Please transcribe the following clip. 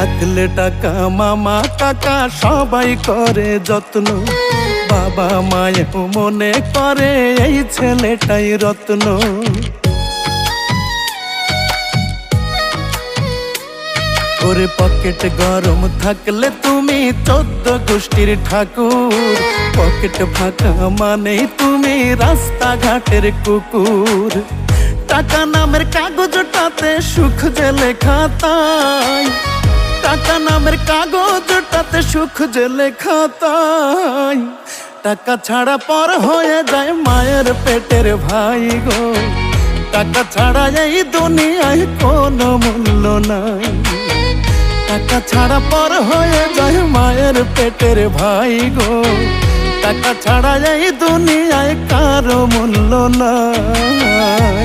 থাকলে টাকা মামা কাকা সবাই করে যত্ন, বাবা মায়েও মনে করে এই ছেলেটাই রত্ন। ওরে পকেট গরম থাকলে তুমি 14 গোষ্ঠীর ঠাকুর, পকেট ফাঁকা মানে তুমি রাস্তাঘাটের কুকুর। টাকা নামের কাগজটাতে সুখ যে লেখা তাই, টাকা নামের কাগজটাতে সুখ যে লেখা তাই। টাকা ছাড়া পর হয়ে যায় মায়ের পেটের ভাই গো, টাকা ছাড়া এই দুনিয়ায় কোনো মূল্য নাই। টাকা ছাড়া পর হয়ে যায় মায়ের পেটের ভাই গো, টাকা ছাড়া এই দুনিয়ায় কারো মূল্য নাই।